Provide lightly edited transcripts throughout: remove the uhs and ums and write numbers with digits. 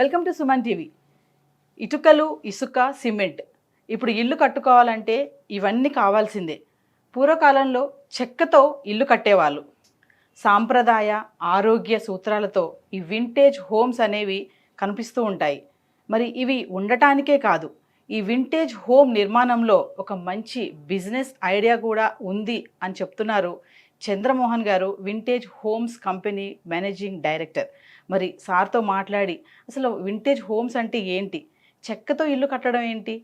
Welcome to Suman TV. ఇటుకలు, ఇసుక, cement. ఇప్పుడు ఇల్లు కట్టుకోవాలంటే ఇవన్నీ కావాల్సిందే. పూర్వకాలంలో చెక్కతో ఇల్లు కట్టేవాళ్ళు. సాంప్రదాయ ఆరోగ్య సూత్రాలతో ఈ వింటేజ్ హోమ్స్ అనేవి కనిపిస్తూ ఉంటాయి. మరి ఇవి ఉండటానికే కాదు, ఈ వింటేజ్ హోమ్ నిర్మాణంలో ఒక మంచి బిజినెస్ ఐడియా కూడా ఉంది అని చెప్తున్నారు చంద్రమోహన్ గారు, vintage homes company managing director. మరి సార్తో మాట్లాడి అసలు వింటేజ్ హోమ్స్ అంటే ఏంటి, చెక్కతో ఇల్లు కట్టడం ఏంటి,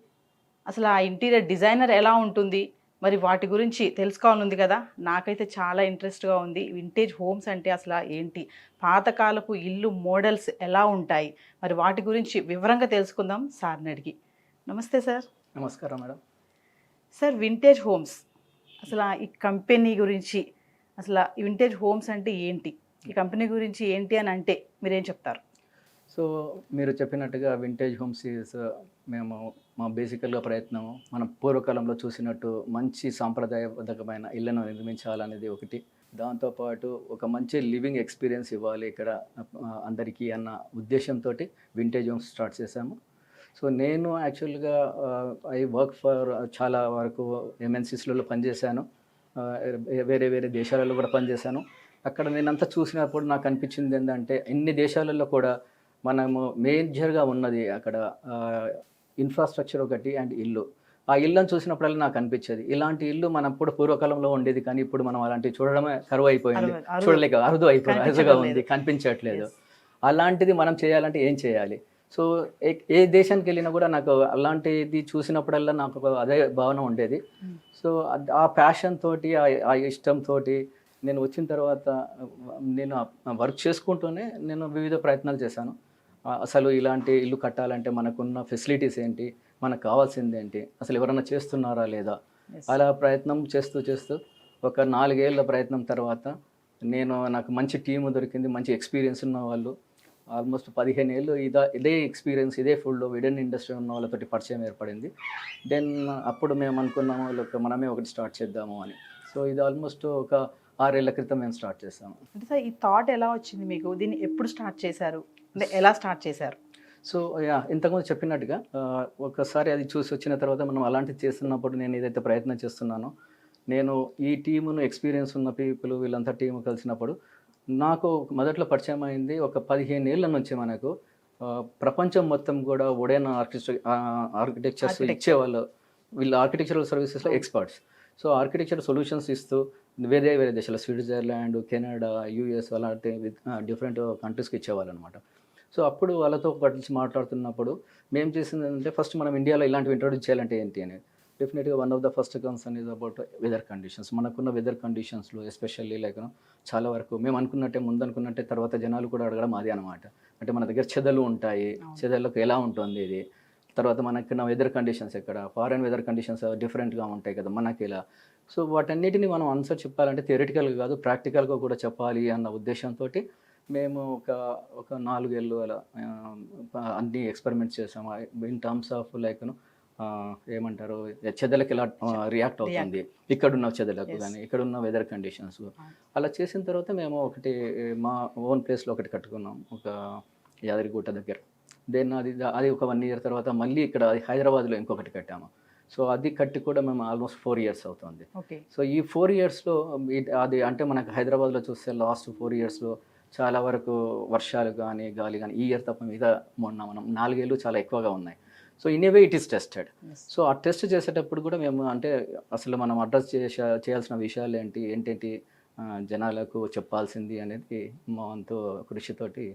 అసలు ఆ ఇంటీరియర్ డిజైనర్ ఎలా ఉంటుంది, మరి వాటి గురించి తెలుసుకోవాలనుంది కదా. నాకైతే చాలా ఇంట్రెస్ట్గా ఉంది. వింటేజ్ హోమ్స్ అంటే అసలు ఏంటి, పాతకాలపు ఇల్లు మోడల్స్ ఎలా ఉంటాయి, మరి వాటి గురించి వివరంగా తెలుసుకుందాం సార్ని అడిగి. నమస్తే సార్. నమస్కారం మేడం. సార్, వింటేజ్ హోమ్స్ అసలు ఈ కంపెనీ గురించి, అసలు వింటేజ్ హోమ్స్ అంటే ఏంటి, ఈ కంపెనీ గురించి ఏంటి అని అంటే మీరేం చెప్తారు? సో మీరు చెప్పినట్టుగా వింటేజ్ హోమ్స్ మేము మా బేసికల్గా ప్రయత్నం మనం పూర్వకాలంలో చూసినట్టు మంచి సాంప్రదాయబద్ధమైన ఇళ్లను నిర్మించాలనేది ఒకటి. దాంతోపాటు ఒక మంచి లివింగ్ ఎక్స్పీరియన్స్ ఇవ్వాలి ఇక్కడ అందరికీ అన్న ఉద్దేశంతో వింటేజ్ హోమ్స్ స్టార్ట్ చేశాము. సో నేను యాక్చువల్గా ఐ వర్క్ ఫర్ చాలా వరకు ఎంఎన్సీస్లలో పనిచేశాను, వేరే వేరే దేశాలలో కూడా పనిచేశాను. అక్కడ నేనంతా చూసినప్పుడు నాకు అనిపించింది ఏంటంటే ఇన్ని దేశాలలో కూడా మనము మేజర్గా ఉన్నది అక్కడ ఇన్ఫ్రాస్ట్రక్చర్ ఒకటి అండ్ ఇల్లు. ఆ ఇల్లుని చూసినప్పుడల్లా నాకు అనిపించేది ఇలాంటి ఇల్లు మనం ఇప్పుడు పూర్వకాలంలో ఉండేది, కానీ ఇప్పుడు మనం అలాంటివి చూడడమే కరువు అయిపోయింది, చూడలేక అరుదుగా ఉంది, కనిపించట్లేదు. అలాంటిది మనం చేయాలంటే ఏం చేయాలి? సో ఏ దేశానికి వెళ్ళినా కూడా నాకు అలాంటిది చూసినప్పుడల్లా నాకు అదే భావన ఉండేది. సో ఆ ప్యాషన్ తోటి ఆ ఇష్టంతో నేను వచ్చిన తర్వాత నేను వర్క్ చేసుకుంటూనే నేను వివిధ ప్రయత్నాలు చేశాను. అసలు ఇలాంటి ఇల్లు కట్టాలంటే మనకున్న ఫెసిలిటీస్ ఏంటి, మనకు కావాల్సింది ఏంటి, అసలు ఎవరైనా చేస్తున్నారా లేదా, అలా ప్రయత్నం చేస్తూ ఒక 4 ఏళ్ళ ప్రయత్నం తర్వాత నాకు మంచి టీము దొరికింది, మంచి ఎక్స్పీరియన్స్ ఉన్న వాళ్ళు. ఆల్మోస్ట్ 15 ఏళ్ళు ఇదే ఎక్స్పీరియన్స్, ఇదే ఫీల్డ్లో విడన్ ఇండస్ట్రీ ఉన్న వాళ్ళతోటి పరిచయం ఏర్పడింది. దెన్ అప్పుడు మేము అనుకున్నాము మనమే ఒకటి స్టార్ట్ చేద్దాము అని. సో ఇది ఆల్మోస్ట్ ఒక 6 ఏళ్ల క్రితం మేము స్టార్ట్ చేసాము. అంటే సార్, ఈ థాట్ ఎలా వచ్చింది మీకు, దీన్ని ఎప్పుడు స్టార్ట్ చేశారు, అంటే ఎలా స్టార్ట్ చేశారు? సో ఇంతకుముందు చెప్పినట్టుగా ఒకసారి అది చూసి వచ్చిన తర్వాత మనం అలాంటివి చేస్తున్నప్పుడు నేను ఏదైతే ప్రయత్నం చేస్తున్నానో, నేను ఈ టీమును ఎక్స్పీరియన్స్ ఉన్న పీపుల్ వీళ్ళంతా టీము కలిసినప్పుడు నాకు మొదట్లో పరిచయం అయింది. ఒక 15 ఏళ్ళ నుంచి మనకు ప్రపంచం మొత్తం కూడా వుడెన్ ఆర్కిటెక్చర్స్ ఇచ్చేవాళ్ళు, వీళ్ళు ఆర్కిటెక్చరల్ సర్వీసెస్లో ఎక్స్పర్ట్స్. సో ఆర్కిటెక్చర్ సొల్యూషన్స్ ఇస్తూ వేరే వేరే దేశాలు, స్విట్జర్లాండ్, కెనడా, యూఎస్ అలాంటి డిఫరెంట్ కంట్రీస్కి ఇచ్చేవాళ్ళు అనమాట. సో అప్పుడు వాళ్ళతో కలిసి మాట్లాడుతున్నప్పుడు మేము చేసింది ఏంటంటే, ఫస్ట్ మనం ఇండియాలో ఇలాంటివి ఇంట్రొడ్యూస్ చేయాలంటే ఏంటి అనేది. డెఫినెట్గా one of the first concern is about weather conditions. మనకున్న వెదర్ కండిషన్స్లో ఎస్పెషల్లీ చాలా వరకు మేము ముందు అనుకున్నట్టే తర్వాత జనాలు కూడా అడగడం అదే అనమాట. అంటే మన దగ్గర చెదలు ఉంటాయి, చెదలకు ఎలా ఉంటుంది ఇది, తర్వాత మనకున్న వెదర్ కండిషన్స్ ఎక్కడ, ఫారెన్ వెదర్ కండిషన్స్ డిఫరెంట్గా ఉంటాయి కదా మనకి ఇలా. సో వాటన్నిటిని మనం ఆన్సర్ చెప్పాలంటే థియరిటికల్గా కాదు, ప్రాక్టికల్గా కూడా చెప్పాలి అన్న ఉద్దేశంతో మేము ఒక 4 ఏళ్ళు అలా అన్ని ఎక్స్పెరిమెంట్స్ చేసాము. ఇన్ టర్మ్స్ ఆఫ్ ఏమంటారు, చెదలకు ఎలా రియాక్ట్ అవుతుంది, ఇక్కడున్న చెదలకు కానీ ఇక్కడున్న వెదర్ కండిషన్స్. అలా చేసిన తర్వాత మేము ఒకటి మా ఓన్ ప్లేస్లో ఒకటి కట్టుకున్నాం, ఒక యాదగిరిగుట్ట దగ్గర. దెన్ అది ఒక 1 ఇయర్ తర్వాత మళ్ళీ ఇక్కడ హైదరాబాద్లో ఇంకొకటి కట్టాము. సో అది కట్టి కూడా మేము ఆల్మోస్ట్ 4 ఇయర్స్ అవుతుంది. సో ఈ 4 ఇయర్స్లో అది అంటే మనకు హైదరాబాద్లో చూస్తే లాస్ట్ 4 ఇయర్స్లో చాలా వరకు వర్షాలు కానీ గాలి కానీ, ఈ ఇయర్ తప్ప మీద మనం 4 ఏళ్ళు చాలా ఎక్కువగా ఉన్నాయి. So in a way it is tested. So ఆ టెస్ట్ చేసేటప్పుడు కూడా మేము అంటే అసలు మనం అడ్రస్ చేయాల్సిన విషయాలు ఏంటేంటి జనాలకు చెప్పాల్సింది అనేది మా వంతు కృషితోటి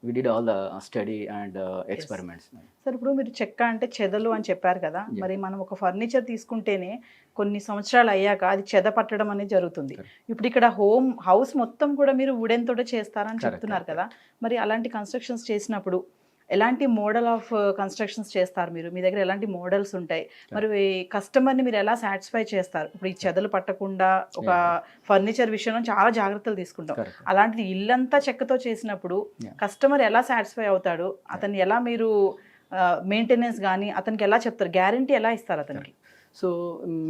we did all the study and experiments. Sir, ఇప్పుడు మీరు చెక్క అంటే చెదలు అని చెప్పారు కదా, మరి మనం ఒక ఫర్నిచర్ తీసుకుంటేనే కొన్ని సంవత్సరాలు అయ్యాక అది చెద పట్టడం అనేది జరుగుతుంది. ఇప్పుడు ఇక్కడ హౌస్ మొత్తం కూడా మీరు వుడెన్ తోటే చేస్తారని చెప్తున్నారు కదా, మరి అలాంటి కన్స్ట్రక్షన్స్ చేసినప్పుడు ఎలాంటి మోడల్ ఆఫ్ కన్స్ట్రక్షన్స్ చేస్తారు మీరు? మీ దగ్గర ఎలాంటి మోడల్స్ ఉంటాయి? మరి కస్టమర్ని మీరు ఎలా సాటిస్ఫై చేస్తారు? ఇప్పుడు ఈ చెదలు పట్టకుండా ఒక ఫర్నిచర్ విషయంలో చాలా జాగ్రత్తలు తీసుకుంటాం, అలాంటిది ఇల్లంతా చెక్కతో చేసినప్పుడు కస్టమర్ ఎలా సాటిస్ఫై అవుతాడు? అతన్ని ఎలా మీరు మెయింటెనెన్స్ కానీ అతనికి ఎలా చెప్తారు, గ్యారంటీ ఎలా ఇస్తారు అతనికి? సో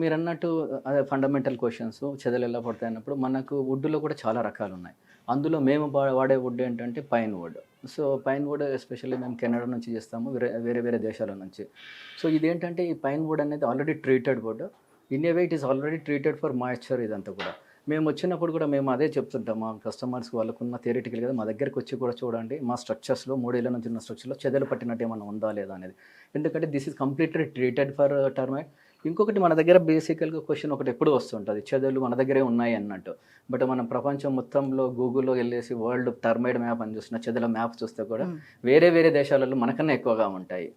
మీరన్నట్టు అదే ఫండమెంటల్ క్వశ్చన్స్ చెదలు ఎలా పడతాయి అన్నప్పుడు మనకు వుడ్లో కూడా చాలా రకాలు ఉన్నాయి. అందులో మేము వాడే వుడ్ ఏంటంటే pine wood. So pine wood especially మేము కెనడా నుంచి చేస్తాము, వేరే వేరే దేశాల నుంచి. సో ఇదేంటంటే ఈ పైన్ వుడ్ అనేది already treated wood. In a way it is already treated for moisture. ఇదంతా కూడా మేము వచ్చినప్పుడు కూడా మేము అదే చెప్తుంటాం మా కస్టమర్స్కి, వాళ్ళకున్న థియరిటికల్ కదా మా దగ్గరికి వచ్చి కూడా చూడండి మా స్ట్రక్చర్స్లో 3 ఏళ్ళ నుంచి ఉన్న స్ట్రక్చర్లో చెదలు పట్టినట్టు ఏమైనా ఉందా లేదా అనేది. ఎందుకంటే this is completely treated for termite. ఇంకొకటి మన దగ్గర బేసికల్గా క్వశ్చన్ ఒకటి ఎప్పుడు వస్తుంటుంది, చెదలు మన దగ్గరే ఉన్నాయి అన్నట్టు. బట్ మనం ప్రపంచం మొత్తంలో గూగుల్లో వెళ్ళేసి వరల్డ్ టర్మైడ్ మ్యాప్ అని చూసిన చెదల మ్యాప్ చూస్తే కూడా వేరే వేరే దేశాలలో మనకన్నా ఎక్కువగా ఉంటాయి.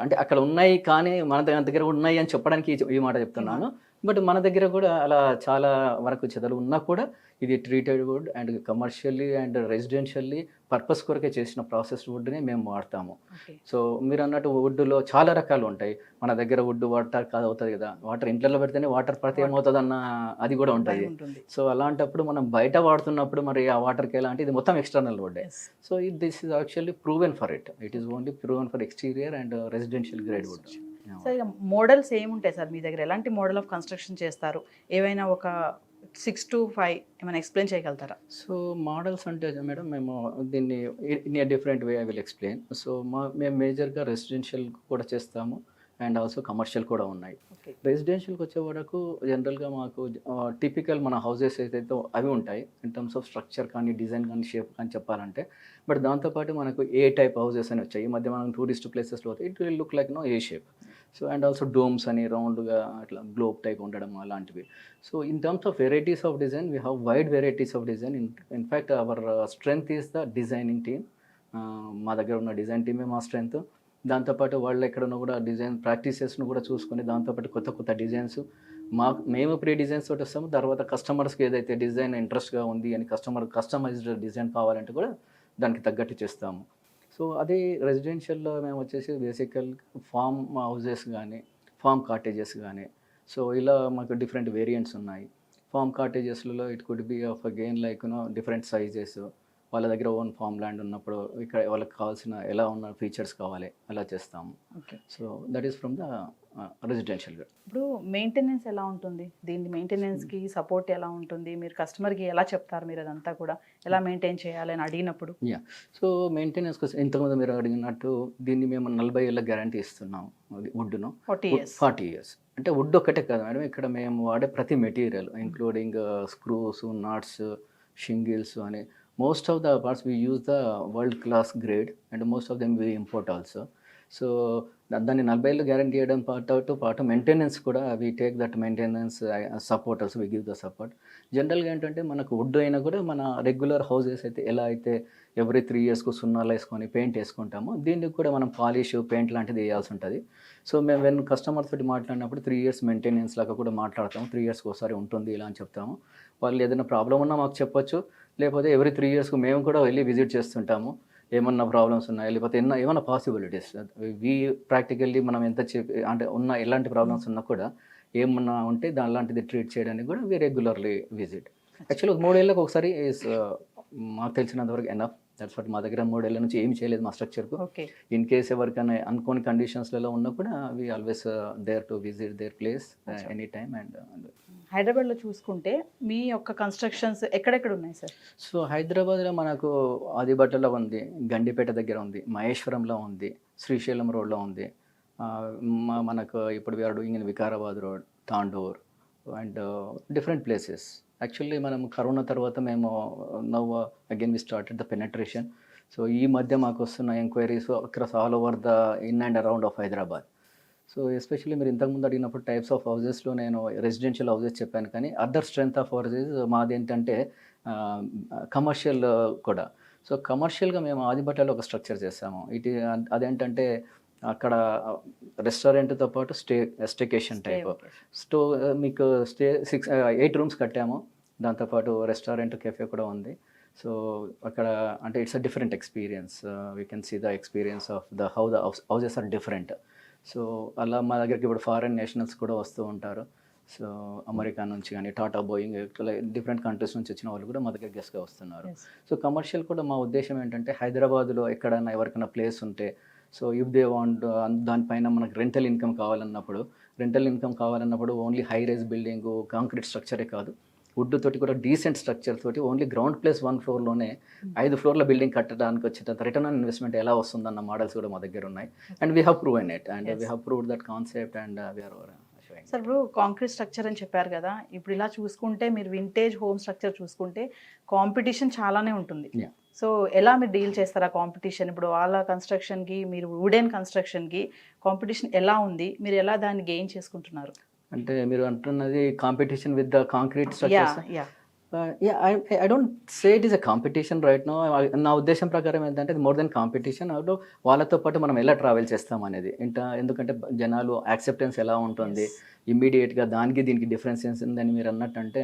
అంటే అక్కడ ఉన్నాయి కానీ మన దగ్గర ఉన్నాయి అని చెప్పడానికి ఈ మాట చెప్తున్నాను. బట్ మన దగ్గర కూడా అలా చాలా వరకు చెదలు ఉన్నా కూడా ఇది treated wood and commercially and residentially purpose కొరకే చేసిన ప్రాసెస్డ్ వుడ్ని మేము వాడతాము. సో మీరు అన్నట్టు వుడ్లో చాలా రకాలు ఉంటాయి. మన దగ్గర వుడ్ వాటర్ కాదు అవుతుంది కదా, వాటర్ ఇంట్లో పెడితేనే వాటర్ పడితే ఏమవుతుంది అన్న అది కూడా ఉంటుంది. సో అలాంటప్పుడు మనం బయట వాడుతున్నప్పుడు మరి ఆ వాటర్కి ఎలా అంటే ఇది మొత్తం external wood. So this is actually proven for it. It is only proven for exterior and residential grade wood. Sir ఇక మోడల్స్ ఏముంటాయి సార్ మీ దగ్గర? ఎలాంటి మోడల్ ఆఫ్ కన్స్ట్రక్షన్ చేస్తారు? ఏవైనా ఒక 6 to 5 ఏమైనా ఎక్స్ప్లెయిన్ చేయగలుగుతారా? సో మోడల్స్ అంటే మేడం మేము దీన్ని in a different way I will explain. So మేము మేజర్గా రెసిడెన్షియల్ కూడా చేస్తాము అండ్ ఆల్సో కమర్షియల్ కూడా ఉన్నాయి. రెసిడెన్షియల్కి వచ్చే వరకు జనరల్గా మాకు టిపికల్ మన హౌసెస్ ఏదైతే అవి ఉంటాయి ఇన్ టర్మ్స్ ఆఫ్ స్ట్రక్చర్ కానీ డిజైన్ కానీ షేప్ కానీ చెప్పాలంటే. బట్ దాంతోపాటు మనకు ఏ టైప్ హౌసెస్ అని వచ్చాయి. ఈ మధ్య మనం టూరిస్ట్ ప్లేసెస్లో పోతే it will look like a shape. So and also domes అని రౌండ్గా అట్లా గ్లోబ్ టైప్ ఉండడం అలాంటివి. So in terms of varieties of design we have wide varieties of design. In fact our strength is the designing team. మా దగ్గర ఉన్న design టీమే మా strength. దాంతోపాటు వాళ్ళు ఎక్కడన్నా కూడా డిజైన్ ప్రాక్టీసెస్ను కూడా చూసుకొని దాంతోపాటు కొత్త కొత్త డిజైన్స్ మేము ప్రీ డిజైన్స్ తోటి వస్తాము. తర్వాత కస్టమర్స్కి ఏదైతే డిజైన్ ఇంట్రెస్ట్గా ఉంది అని కస్టమైజ్డ్ డిజైన్ కావాలంటే కూడా దానికి తగ్గట్టు చేస్తాము. సో అదే రెసిడెన్షియల్లో మేము వచ్చేసి బేసికల్ ఫామ్ హౌజెస్ కానీ ఫామ్ కాటేజెస్ కానీ సో ఇలా మాకు డిఫరెంట్ వేరియంట్స్ ఉన్నాయి. ఫామ్ కాటేజెస్లలో it could be of again like different sizes. వాళ్ళ దగ్గర ఓన్ ఫామ్ ల్యాండ్ ఉన్నప్పుడు ఇక్కడ వాళ్ళకి కావాల్సిన ఎలా ఉన్న ఫీచర్స్ కావాలి అలా చేస్తాము. So that is from the రెసిడెన్షియల్గా. ఇప్పుడు మెయింటెనెన్స్ ఎలా ఉంటుంది? దీని మెయింటెనెన్స్కి సపోర్ట్ ఎలా ఉంటుంది? మీరు కస్టమర్కి ఎలా చెప్తారు? మీరు అదంతా కూడా ఎలా మెయింటైన్ చేయాలి అని అడిగినప్పుడు? సో మెయింటెనెన్స్ కోసం ఇంతకుముందు మీరు అడిగినట్టు దీన్ని మేము 40 ఏళ్ళ గ్యారంటీ ఇస్తున్నాము. వుడ్ను 40 years. అంటే వుడ్ ఒక్కటే కాదు మేడం, ఇక్కడ మేము వాడే ప్రతి material including screws, nuts, shingles అని most of the parts we use the world class grade and most of them we import also. So దాన్ని 40 ఏళ్ళు గ్యారంటీ చేయడం పాటు మెయింటెనెన్స్ కూడా we take that maintenance support also we give the support. జనరల్గా ఏంటంటే మనకు would అయినా కూడా మన రెగ్యులర్ హౌసెస్ అయితే ఎలా అయితే ఎవ్రీ 3 yearsకు సున్నాలు వేసుకొని పెయింట్ వేసుకుంటామో దీనికి కూడా మనం పాలిష్ పెయింట్ లాంటిది వేయాల్సి ఉంటుంది. సో మేము వెన్ కస్టమర్స్ తోటి మాట్లాడినప్పుడు 3 years మెయింటెనెన్స్ లాగా కూడా మాట్లాడతాము. 3 yearsకి ఒకసారి ఉంటుంది ఇలా అని చెప్తాము. వాళ్ళు ఏదైనా ప్రాబ్లం ఉన్నా మాకు చెప్పొచ్చు, లేకపోతే ఎవ్రీ 3 yearsకు మేము కూడా వెళ్ళి విజిట్ చేస్తుంటాము. ఏమన్నా ప్రాబ్లమ్స్ ఉన్నాయి లేకపోతే ఏమన్నా పాసిబిలిటీస్ వీ ప్రాక్టికల్లీ మనం ఎంత అంటే ఉన్న ఎలాంటి ప్రాబ్లమ్స్ ఉన్నా కూడా ఏమన్నా ఉంటే దాని లాంటిది ట్రీట్ చేయడానికి కూడా వీ రెగ్యులర్లీ విజిట్. యాక్చువల్లీ 3 ఏళ్ళకి ఒకసారి మాకు తెలిసినంత వరకు ఎనఫ్. That's what. మా దగ్గర 3 ఏళ్ళ నుంచి ఏం చేయలేదు మా స్ట్రక్చర్కు. ఇన్ కేస్ ఎవరికైనా అనుకోని కండిషన్స్లలో ఉన్నా కూడా we always there to visit their place any time. And హైదరాబాద్లో చూసుకుంటే మీ యొక్క కన్స్ట్రక్షన్స్ ఎక్కడెక్కడ ఉన్నాయి సార్? సో హైదరాబాద్లో మనకు ఆదిబట్టలో ఉంది, గండిపేట దగ్గర ఉంది, మహేశ్వరంలో ఉంది, శ్రీశైలం రోడ్లో ఉంది. మనకు ఇప్పుడు we are doing in Vikarabad road, Tandur and different places. Actually మనం కరోనా తర్వాత మేము now again we started the penetration. So ఈ మధ్య మాకు వస్తున్న enquiries across all over the in and around of Hyderabad. So especially మీరు ఇంతకుముందు అడిగినప్పుడు టైప్స్ ఆఫ్ హౌజెస్లో నేను రెసిడెన్షియల్ హౌజెస్ చెప్పాను, కానీ అదర్ స్ట్రెంత్ ఆఫ్ హౌజెస్ మాది ఏంటంటే కమర్షియల్ కూడా. సో కమర్షియల్గా మేము ఆదిబట్టలో ఒక స్ట్రక్చర్ చేస్తాము. అదేంటంటే అక్కడ రెస్టారెంట్తో పాటు స్టేకేషన్ టైప్ మీకు 8 rooms కట్టాము. దాంతోపాటు రెస్టారెంట్, కెఫే కూడా ఉంది. సో అక్కడ అంటే it's a different experience. We can see the experience of the houses are different. So అలా మా దగ్గరికి ఇప్పుడు ఫారెన్ నేషనల్స్ కూడా వస్తూ ఉంటారు. సో అమెరికా నుంచి కానీ టాటా, బోయింగ్ డిఫరెంట్ కంట్రీస్ నుంచి వచ్చిన వాళ్ళు కూడా మా దగ్గర గెస్ట్గా వస్తున్నారు. సో కమర్షియల్ కూడా మా ఉద్దేశం ఏంటంటే హైదరాబాద్లో ఎక్కడైనా ఎవరికైనా ప్లేస్ ఉంటే సో ఇఫ్ దే వాంట్ దానిపైన మనకు రెంటల్ ఇన్కమ్ కావాలన్నప్పుడు రెంటల్ ఇన్కమ్ కావాలన్నప్పుడు only high rise building concrete స్ట్రక్చరే కాదు, వుడ్ తోటి కూడా డీసెంట్ స్ట్రక్చర్ తోటి ఓన్లీ గ్రౌండ్ ప్లస్ 1 ఫ్లోర్లోనే 5 ఫ్లోర్ల బిల్డింగ్ కట్టడానికి వచ్చేటంత రిటర్న్ ఆన్ ఇన్వెస్ట్మెంట్ ఎలా వస్తుందన్న మోడల్స్ కూడా మా దగ్గర ఉన్నాయి. And we have proven it and we have proved that concept and we are sir ఇప్పుడు కాంక్రీట్ స్ట్రక్చర్ అని చెప్పారు కదా, ఇప్పుడు ఇలా చూసుకుంటే మీరు వింటేజ్ హోమ్ స్ట్రక్చర్ చూసుకుంటే కాంపిటీషన్ చాలానే ఉంటుంది. Yeah. సో ఎలా మీరు డీల్ చేస్తారా కాంపిటీషన్? ఇప్పుడు వాళ్ళ కన్స్ట్రక్షన్కి మీరు వుడెన్ కన్స్ట్రక్షన్కి కాంపిటీషన్ ఎలా ఉంది, మీరు ఎలా దాన్ని గెయిన్ చేసుకుంటున్నారు? అంటే మీరు అంటున్నది competition with the concrete structures. Yeah I don't say it is a competition right no. నా ఉద్దేశం ప్రకారం ఏంటంటే ఇది మోర్ దెన్ కాంపిటీషన్. అప్పుడు వాళ్ళతో పాటు మనం ఎలా ట్రావెల్ చేస్తాం అనేది ఎందుకంటే జనాలు యాక్సెప్టెన్స్ ఎలా ఉంటుంది ఇమ్మీడియట్గా, దానికి దీనికి డిఫరెన్సెస్ ఉందని మీరు అన్నట్టు. అంటే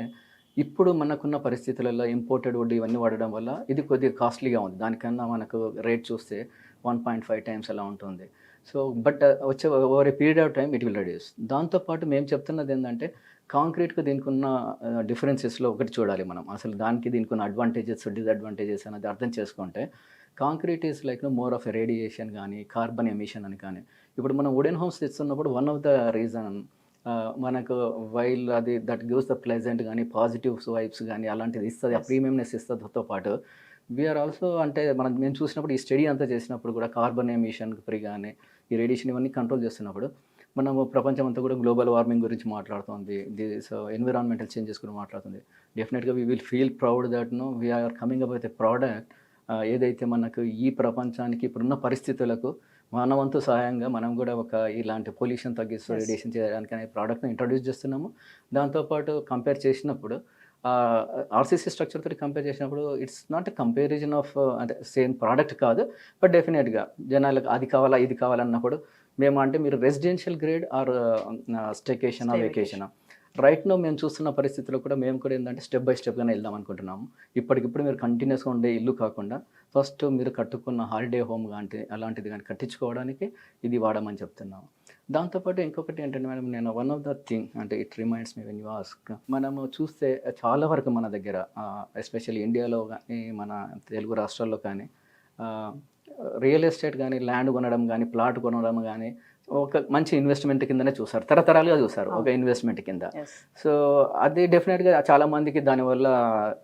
ఇప్పుడు మనకున్న పరిస్థితులలో ఇంపోర్టెడ్ వుడ్ ఇవన్నీ వాడడం వల్ల ఇది కొద్దిగా కాస్ట్లీగా ఉంది. దానికన్నా మనకు రేట్ చూస్తే 1.5 టైమ్స్ అలా ఉంటుంది. సో బట్ వచ్చే over a period of time it will reduce. దాంతోపాటు మేము చెప్తున్నది ఏంటంటే కాంక్రీట్కి దీనికి ఉన్న డిఫరెన్సెస్లో ఒకటి చూడాలి మనం. అసలు దానికి దీనికి ఉన్న అడ్వాంటేజెస్ డిసడ్వాంటేజెస్ అనేది అర్థం చేసుకుంటే concrete is like more of a radiation కానీ కార్బన్ ఎమిషన్ అని కానీ. ఇప్పుడు మనం వుడెన్ హౌస్ తెస్తున్నప్పుడు వన్ ఆఫ్ ద రీజన్ మనకు వైల్ అది దట్ గివ్స్ ద ప్లెజెంట్ కానీ పాజిటివ్స్ వైబ్స్ కానీ అలాంటిది ఇస్తుంది, ఆ ప్రీమియంనెస్ ఇస్తుందితో పాటు వీఆర్ ఆల్సో అంటే మేము చూసినప్పుడు ఈ స్టడీ అంతా చేసినప్పుడు కూడా కార్బన్ ఎమిషన్ ఫ్రీ కానీ ఈ రేడియేషన్ ఇవన్నీ కంట్రోల్ చేస్తున్నప్పుడు మనము ప్రపంచం అంతా కూడా గ్లోబల్ వార్మింగ్ గురించి మాట్లాడుతుంది, సో ఎన్విరాన్మెంటల్ చేంజెస్ గురించి మాట్లాడుతుంది. డెఫినెట్గా we will feel proud that no we are coming up with a product ఏదైతే మనకు ఈ ప్రపంచానికి ఇప్పుడున్న పరిస్థితులకు మానవంతు సహాయంగా మనం కూడా ఒక ఇలాంటి పొల్యూషన్ తగ్గిస్తూ రేడియేషన్ చేయడానికి అనే ప్రోడక్ట్ని ఇంట్రడ్యూస్ చేస్తున్నాము. దాంతోపాటు కంపేర్ చేసినప్పుడు ఆర్సీసీ స్ట్రక్చర్ తోటి కంపేర్ చేసినప్పుడు it's not a comparison of అంటే సేమ్ ప్రోడక్ట్ కాదు, బట్ డెఫినెట్గా జనాలకు అది కావాలా ఇది కావాలన్నప్పుడు మేము అంటే మీరు రెసిడెన్షియల్ గ్రేడ్ ఆర్ స్టేకేషనా వెకేషనా రైట్ నో మేము చూస్తున్న పరిస్థితుల్లో కూడా మేము కూడా ఏంటంటే స్టెప్ బై స్టెప్గానే వెళ్దాం అనుకుంటున్నాము. ఇప్పటికిప్పుడు మీరు కంటిన్యూస్గా ఉండే ఇల్లు కాకుండా ఫస్ట్ మీరు కట్టుకున్న హాలిడే హోమ్ కానీ అలాంటిది కానీ కట్టించుకోవడానికి ఇది వాడమని చెప్తున్నాము. దాంతోపాటు ఇంకొకటి ఏంటంటే మేడం, నేను వన్ ఆఫ్ ద థింగ్ అంటే it reminds me when you ask, మనము చూస్తే చాలా వరకు మన దగ్గర ఎస్పెషల్లీ ఇండియాలో కానీ మన తెలుగు రాష్ట్రాల్లో కానీ రియల్ ఎస్టేట్ కానీ ల్యాండ్ కొనడం కానీ ప్లాట్ కొనడం కానీ ఒక మంచి ఇన్వెస్ట్మెంట్ కిందనే చూసారు, తరతరాలుగా చూసారు ఒక ఇన్వెస్ట్మెంట్ కింద. సో అది డెఫినెట్గా చాలా మందికి దానివల్ల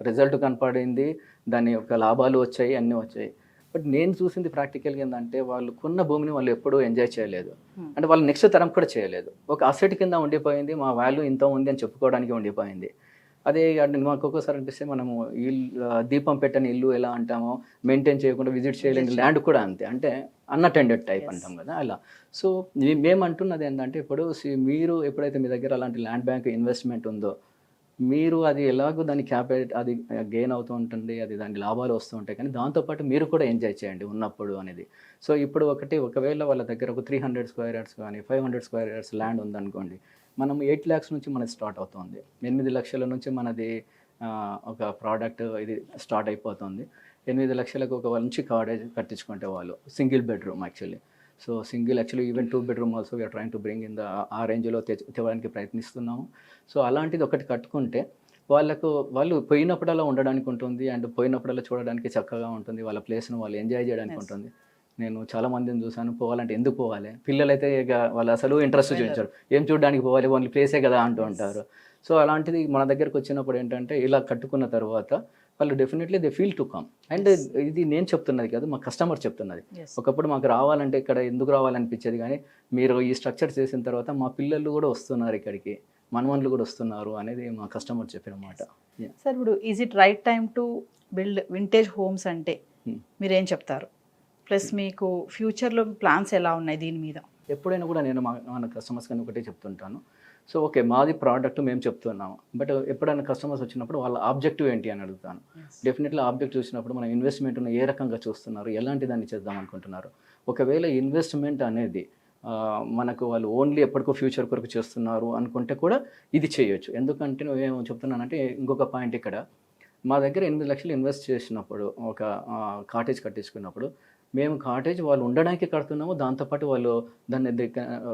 రిజల్ట్ కనపడింది, దాని యొక్క లాభాలు వచ్చాయి, అన్నీ వచ్చాయి. బట్ నేను చూసింది ప్రాక్టికల్గా ఏంటంటే వాళ్ళు కొన్న భూమిని వాళ్ళు ఎప్పుడూ ఎంజాయ్ చేయలేదు, అంటే వాళ్ళు నెక్స్ట్ తరం కూడా చేయలేదు. ఒక అసెట్ కింద ఉండిపోయింది, మా వాల్యూ ఇంత ఉంది అని చెప్పుకోవడానికి ఉండిపోయింది. అదే మాకు ఒక్కోసారి అనిపిస్తే మనము ఇల్లు దీపం పెట్టని ఇల్లు ఎలా అంటామో మెయింటైన్ చేయకుండా విజిట్ చేయలేని ల్యాండ్ కూడా అంతే, అంటే అన్అటెండెడ్ టైప్ అంటాం కదా అలా. సో మేము అంటున్నది ఏంటంటే ఇప్పుడు మీరు ఎప్పుడైతే మీ దగ్గర అలాంటి ల్యాండ్ బ్యాంక్ ఇన్వెస్ట్మెంట్ ఉందో మీరు అది ఎలాగో దాని క్యాపిటల్ అది గెయిన్ అవుతూ ఉంటుంది, అది దాని లాభాలు వస్తూ ఉంటాయి, కానీ దాంతోపాటు మీరు కూడా ఎంజాయ్ చేయండి ఉన్నప్పుడు అనేది. సో ఇప్పుడు ఒకవేళ వాళ్ళ దగ్గర ఒక 300 స్క్వేర్ యార్డ్స్ కానీ 500 స్క్వేర్ యార్డ్స్ ల్యాండ్ ఉందనుకోండి, మనం 8 lakhs నుంచి మనది స్టార్ట్ అవుతుంది, 8 లక్షల నుంచి మనది ఒక ప్రోడక్ట్ ఇది స్టార్ట్ అయిపోతుంది. 8 లక్షలకు ఒక మంచి కాటేజ్ కట్టించుకుంటే వాళ్ళు single bedroom actually. So single actually even 2 bedroom also we are trying to bring in the uh రేంజ్లో తేవడానికి ప్రయత్నిస్తున్నాము. సో అలాంటిది ఒకటి కట్టుకుంటే వాళ్ళు పోయినప్పుడల్లా ఉండడానికి ఉంటుంది అండ్ పోయినప్పుడల్లా చూడడానికి చక్కగా ఉంటుంది, వాళ్ళ ప్లేస్ను వాళ్ళు ఎంజాయ్ చేయడానికి ఉంటుంది. నేను చాలా మందిని చూసాను, పోవాలంటే ఎందుకు పోవాలి, పిల్లలైతే ఇక వాళ్ళు అసలు ఇంట్రెస్ట్ చూపించారు, ఏం చూడడానికి పోవాలి, ఓన్లీ ప్లేసే కదా అంటూ ఉంటారు. సో అలాంటిది మన దగ్గరకు వచ్చినప్పుడు ఏంటంటే ఇలా కట్టుకున్న తర్వాత వాళ్ళు definitely they feel to come. And ఇది నేను చెప్తున్నది కాదు, మా కస్టమర్ చెప్తున్నది. ఒకప్పుడు మాకు రావాలంటే ఇక్కడ ఎందుకు రావాలనిపించేది, కానీ మీరు ఈ స్ట్రక్చర్ చేసిన తర్వాత మా పిల్లలు కూడా వస్తున్నారు ఇక్కడికి, మనవన్లు కూడా వస్తున్నారు అనేది మా కస్టమర్ చెప్పిన మాట. సార్ ఇప్పుడు is it right time to build vintage homes అంటే మీరేం చెప్తారు? ప్లస్ మీకు ఫ్యూచర్లో ప్లాన్స్ ఎలా ఉన్నాయి దీని మీద? ఎప్పుడైనా కూడా నేను మన కస్టమర్స్ కానీ ఒకటే చెప్తుంటాను. సో ఓకే మాది ప్రోడక్ట్ మేము చెప్తున్నాము, బట్ ఎప్పుడైనా కస్టమర్స్ వచ్చినప్పుడు వాళ్ళ ఆబ్జెక్టివ్ ఏంటి అని అడుగుతాను. డెఫినెట్లీ ఆబ్జెక్ట్ చూసినప్పుడు మనం ఇన్వెస్ట్మెంట్ను ఏ రకంగా చూస్తున్నారు, ఎలాంటి దాన్ని చేద్దాం అనుకుంటున్నారు. ఒకవేళ ఇన్వెస్ట్మెంట్ అనేది మనకు వాళ్ళు ఓన్లీ ఎప్పటికో ఫ్యూచర్ కొరకు చేస్తున్నారు అనుకుంటే కూడా ఇది చేయొచ్చు. ఎందుకంటే నేను చెప్తున్నానంటే ఇంకొక పాయింట్, ఇక్కడ మా దగ్గర 8 లక్షలు ఇన్వెస్ట్ చేసినప్పుడు ఒక కాటేజ్ కట్టించుకున్నప్పుడు మేము కాటేజ్ వాళ్ళు ఉండడానికి కడుతున్నాము, దాంతోపాటు వాళ్ళు దాన్ని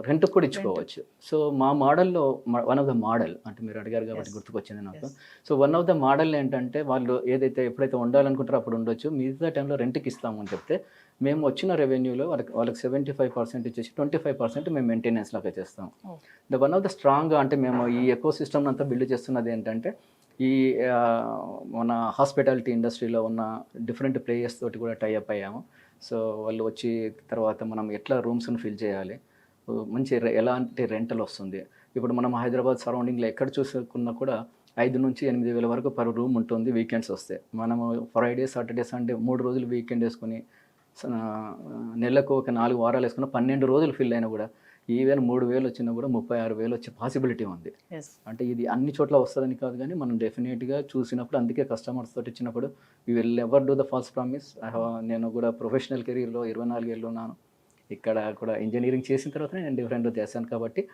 రెంట్కి కూడా ఇచ్చుకోవచ్చు. సో మా మోడల్లో వన్ ఆఫ్ ద మోడల్ అంటే మీరు అడిగారు కాబట్టి గుర్తుకొచ్చింది నాకు. So one of the model ఏంటంటే వాళ్ళు ఏదైతే ఎప్పుడైతే ఉండాలనుకుంటారో అప్పుడు ఉండొచ్చు, మిగతా టైంలో రెంట్కి ఇస్తామని చెప్తే మేము వచ్చిన రెవెన్యూలో వాళ్ళకి 75% ఇచ్చేసి 25% మేము మెయింటెనెన్స్ లాగా చేస్తాం. The one of the strong అంటే మేము ఈ ఎకో సిస్టమ్ అంతా బిల్డ్ చేస్తున్నది ఏంటంటే ఈ మన హాస్పిటాలిటీ ఇండస్ట్రీలో ఉన్న డిఫరెంట్ ప్లేయర్స్ తోటి కూడా టైఅప్ అయ్యాము. సో వాళ్ళు వచ్చి తర్వాత మనం ఎట్లా రూమ్స్ని ఫిల్ చేయాలి, మంచి ఎలాంటి రెంటల్ వస్తుంది. ఇప్పుడు మనం హైదరాబాద్ సరౌండింగ్లో ఎక్కడ చూసుకున్నా కూడా 5 నుంచి 8 వేల వరకు పర్ రూమ్ ఉంటుంది వీకెండ్స్ వస్తే. మనము ఫ్రైడే సాటర్డే సండే 3 రోజులు వీకెండ్ వేసుకొని నెలకు ఒక 4 వారాలు వేసుకున్న 12 రోజులు ఫిల్ అయినా కూడా ఈవెన్ 3,000 వచ్చినా కూడా 36,000 వచ్చే పాసిబిలిటీ ఉంది. అంటే ఇది అన్ని చోట్ల వస్తుందని కాదు, కానీ మనం డెఫినెట్గా చూసినప్పుడు అందుకే కస్టమర్స్ తోటి ఇచ్చినప్పుడు we will ever do the false promise. నేను కూడా ప్రొఫెషనల్ కెరీర్లో 24 ఏళ్ళు ఉన్నాను. ఇక్కడ కూడా ఇంజనీరింగ్ చేసిన తర్వాత నేను డిఫరెంట్ చేశాను కాబట్టి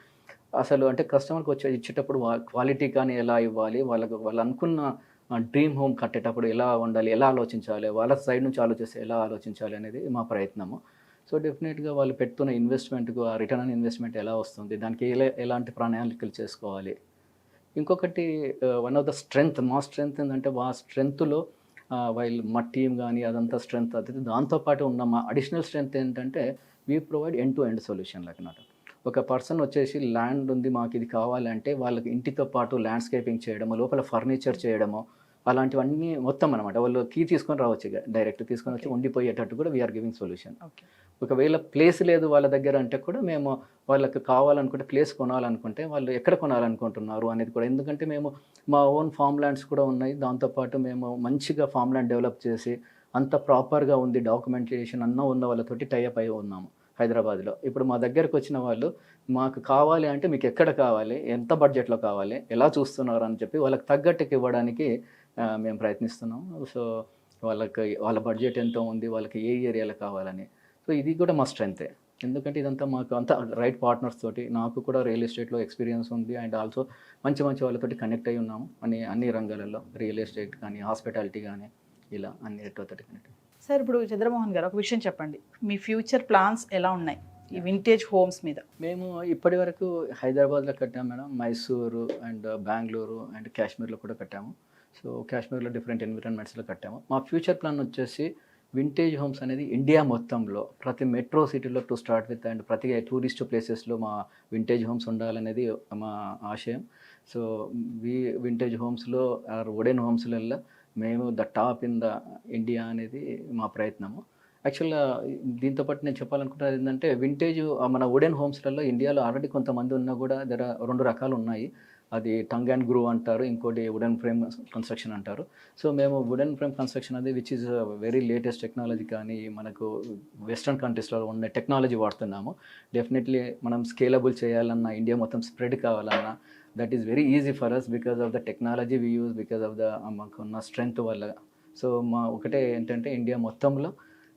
అసలు అంటే కస్టమర్కి ఇచ్చేటప్పుడు క్వాలిటీ కానీ ఎలా ఇవ్వాలి, వాళ్ళు అనుకున్న డ్రీమ్ హోమ్ కట్టేటప్పుడు ఎలా ఉండాలి, ఎలా ఆలోచించాలి, వాళ్ళ సైడ్ నుంచి ఆలోచిస్తే ఎలా ఆలోచించాలి అనేది మా ప్రయత్నము. సో డెఫినెట్గా వాళ్ళు పెడుతున్న ఇన్వెస్ట్మెంట్కు ఆ రిటర్న్ ఆన్ ఇన్వెస్ట్మెంట్ ఎలా వస్తుంది, దానికి ఎలాంటి ప్రణాళికలు చేసుకోవాలి. ఇంకొకటి వన్ ఆఫ్ ద స్ట్రెంగ్త్, మా స్ట్రెంగ్త్ ఏంటంటే మా స్ట్రెంగ్త్లో మా టీమ్ కానీ అదంతా స్ట్రెంగ్త్. అది దాంతోపాటు ఉన్న మా అడిషనల్ స్ట్రెంగ్త్ ఏంటంటే we provide end to end solution అన్నమాట. ఒక పర్సన్ వచ్చేసి ల్యాండ్ ఉంది మాకు ఇది కావాలంటే వాళ్ళకి ఇంటితో పాటు ల్యాండ్స్కేపింగ్ చేయడము, లోపల ఫర్నిచర్ చేయడము, అలాంటివన్నీ మొత్తం అనమాట. వాళ్ళు కీ తీసుకొని రావచ్చు, డైరెక్ట్ తీసుకొని వచ్చి ఉండిపోయేటట్టు కూడా వీఆర్ గివింగ్ సొల్యూషన్. ఒకవేళ ప్లేస్ లేదు వాళ్ళ దగ్గర అంటే కూడా మేము వాళ్ళకి కావాలనుకుంటే ప్లేస్ కొనాలనుకుంటే వాళ్ళు ఎక్కడ కొనాలనుకుంటున్నారు అనేది కూడా, ఎందుకంటే మేము మా ఓన్ ఫామ్ ల్యాండ్స్ కూడా ఉన్నాయి. దాంతోపాటు మేము మంచిగా ఫామ్ ల్యాండ్ డెవలప్ చేసి అంత ప్రాపర్గా ఉంది, డాక్యుమెంటేషన్ అన్న ఉన్న వాళ్ళతోటి టైఅప్ అయి ఉన్నాము హైదరాబాద్లో. ఇప్పుడు మా దగ్గరకు వచ్చిన వాళ్ళు మాకు కావాలి అంటే మీకు ఎక్కడ కావాలి, ఎంత బడ్జెట్లో కావాలి, ఎలా చూస్తున్నారు అని చెప్పి వాళ్ళకి తగ్గట్టుకి ఇవ్వడానికి మేము ప్రయత్నిస్తున్నాం. సో వాళ్ళ బడ్జెట్ ఎంత ఉంది, వాళ్ళకి ఏ ఏరియాలో కావాలని. సో ఇది కూడా మా స్ట్రెంతే, ఎందుకంటే ఇదంతా మాకు అంతా రైట్ పార్ట్నర్స్ తోటి. నాకు కూడా రియల్ ఎస్టేట్లో ఎక్స్పీరియన్స్ ఉంది అండ్ ఆల్సో మంచి వాళ్ళతోటి కనెక్ట్ అయి ఉన్నాము అన్ని రంగాలలో, రియల్ ఎస్టేట్ కానీ హాస్పిటాలిటీ కానీ ఇలా అన్ని తోటి కనెక్ట్. సార్ ఇప్పుడు చంద్రమోహన్ గారు ఒక విషయం చెప్పండి, మీ ఫ్యూచర్ ప్లాన్స్ ఎలా ఉన్నాయి ఈ వింటేజ్ హోమ్స్ మీద? మేము ఇప్పటి వరకు హైదరాబాద్లో కట్టాము madam, Mysuru and Bengaluru and కాశ్మీర్లో కూడా కట్టాము. సో కాశ్మీర్లో డిఫరెంట్ ఎన్విరాన్మెంట్స్లో కట్టాము. మా ఫ్యూచర్ ప్లాన్ వచ్చేసి వింటేజ్ హోమ్స్ అనేది ఇండియా మొత్తంలో ప్రతి మెట్రో సిటీలో టు స్టార్ట్ విత్ అండ్ ప్రతి టూరిస్ట్ ప్లేసెస్లో మా వింటేజ్ హోమ్స్ ఉండాలనేది మా ఆశయం. సో వింటేజ్ హోమ్స్లో ఆర్ వుడెన్ హోమ్స్లలో మేము the top in the India అనేది మా ప్రయత్నము. యాక్చువల్గా దీంతోపాటు నేను చెప్పాలనుకుంటున్నది ఏంటంటే వింటేజ్ మన వుడెన్ హోమ్స్లలో ఇండియాలో ఆల్రెడీ కొంతమంది ఉన్నా కూడా దగ్గర 2 రకాలు ఉన్నాయి. అది టంగ్ అండ్ గ్రూ అంటారు, ఇంకోటి వుడెన్ ఫ్రేమ్ కన్స్ట్రక్షన్ అంటారు. సో మేము వుడెన్ ఫ్రేమ్ కన్స్ట్రక్షన్ అది which is very latest technology కానీ మనకు వెస్ట్రన్ కంట్రీస్లో ఉన్న టెక్నాలజీ వాడుతున్నాము. డెఫినెట్లీ మనం స్కేలబుల్ చేయాలన్నా, ఇండియా మొత్తం స్ప్రెడ్ కావాలన్నా that is very easy for us because of the technology we use, because of the మాకున్న స్ట్రెంగ్త్ వల్ల. సో మా ఒకటే ఏంటంటే ఇండియా మొత్తంలో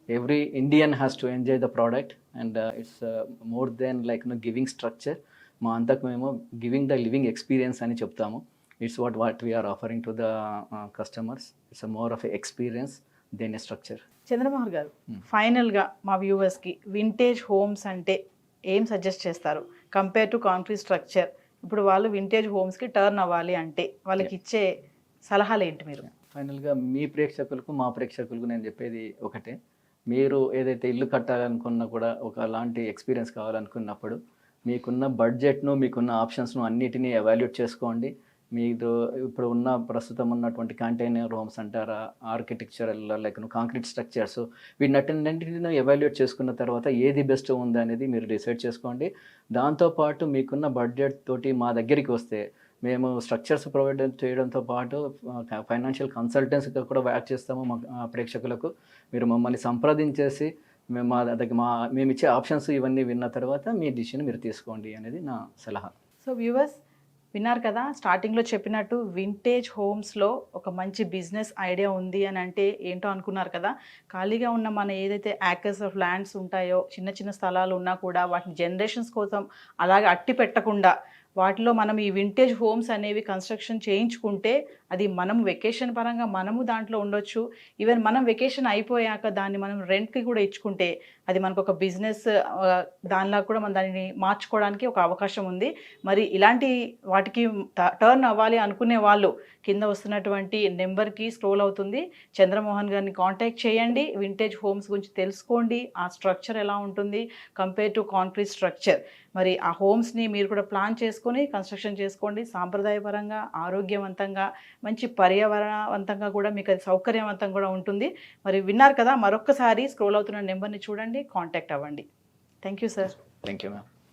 every Indian has to enjoy the product and it's more than like giving structure. మా అంతకు మేము giving the living experience అని చెప్తాము. It's what we are offering to the customers. It's more of experience than a structure. Chandramohan garu, ఫైనల్గా మా వ్యూవర్స్కి vintage homes అంటే ఏం సజెస్ట్ చేస్తారు కంపేర్ టు కాంక్రీట్ స్ట్రక్చర్? ఇప్పుడు వాళ్ళు వింటేజ్ హోమ్స్కి టర్న్ అవ్వాలి అంటే వాళ్ళకి ఇచ్చే సలహాలు ఏంటి మీరు? ఫైనల్గా మీ ప్రేక్షకులకు మా ప్రేక్షకులకు నేను చెప్పేది ఒకటే, మీరు ఏదైతే ఇల్లు కట్టాలనుకున్నా కూడా ఒక అలాంటి ఎక్స్పీరియన్స్ కావాలనుకున్నప్పుడు మీకున్న బడ్జెట్ను, మీకున్న ఆప్షన్స్ను అన్నిటినీ ఎవాల్యుయేట్ చేసుకోండి. మీరు ఇప్పుడు ప్రస్తుతం ఉన్నటువంటి కంటైనర్ హోమ్స్ అంటారా, ఆర్కిటెక్చరల్ లైక్ కాంక్రీట్ స్ట్రక్చర్స్, వీటినన్నింటినీ ఎవాల్యుయేట్ చేసుకున్న తర్వాత ఏది బెస్ట్ ఉంది అనేది మీరు డిసైడ్ చేసుకోండి. దాంతోపాటు మీకున్న బడ్జెట్ తోటి మా దగ్గరికి వస్తే మేము స్ట్రక్చర్స్ ప్రొవైడ్ చేయడంతో పాటు ఫైనాన్షియల్ కన్సల్టెన్సీగా కూడా యాక్ట్ చేస్తాము మా ప్రేక్షకులకు. మీరు మమ్మల్ని సంప్రదించేసి మేము ఇచ్చే ఆప్షన్స్ ఇవన్నీ విన్న తర్వాత మీ డిసిషన్ మీరు తీసుకోండి అనేది నా సలహా. సో వ్యూవర్స్ విన్నారు కదా, స్టార్టింగ్లో చెప్పినట్టు వింటేజ్ హోమ్స్లో ఒక మంచి బిజినెస్ ఐడియా ఉంది అని అంటే ఏంటో అనుకున్నారు కదా. ఖాళీగా ఉన్న మన ఏదైతే యాకర్స్ ఆఫ్ ల్యాండ్స్ ఉంటాయో, చిన్న చిన్న స్థలాలు ఉన్నా కూడా వాటిని జనరేషన్స్ కోసం అలాగే అట్టి పెట్టకుండా వాటిలో మనం ఈ వింటేజ్ హోమ్స్ అనేవి కన్స్ట్రక్షన్ చేయించుకుంటే అది మనం వెకేషన్ పరంగా మనము దాంట్లో ఉండొచ్చు. ఈవెన్ మనం వెకేషన్ అయిపోయాక దాన్ని మనం రెంట్కి కూడా ఇచ్చుకుంటే అది మనకు ఒక బిజినెస్ దానిలా కూడా మనం దానిని మార్చుకోవడానికి ఒక అవకాశం ఉంది. మరి ఇలాంటి వాటికి టర్న్ అవ్వాలి అనుకునే వాళ్ళు కింద వస్తున్నటువంటి నెంబర్కి స్క్రోల్ అవుతుంది, చంద్రమోహన్ గారిని కాంటాక్ట్ చేయండి. వింటేజ్ హోమ్స్ గురించి తెలుసుకోండి, ఆ స్ట్రక్చర్ ఎలా ఉంటుంది కంపేర్ టు కాంక్రీట్ స్ట్రక్చర్. మరి ఆ హోమ్స్ని మీరు కూడా ప్లాన్ చేసుకొని కన్స్ట్రక్షన్ చేసుకోండి. సాంప్రదాయపరంగా, ఆరోగ్యవంతంగా, మంచి పర్యావరణవంతంగా కూడా మీకు అది సౌకర్యవంతం కూడా ఉంటుంది. మరి విన్నారు కదా, మరొక్కసారి స్క్రోల్ అవుతున్న నెంబర్ని చూడండి, కాంటాక్ట్ అవ్వండి. Thank you sir. Thank you ma'am.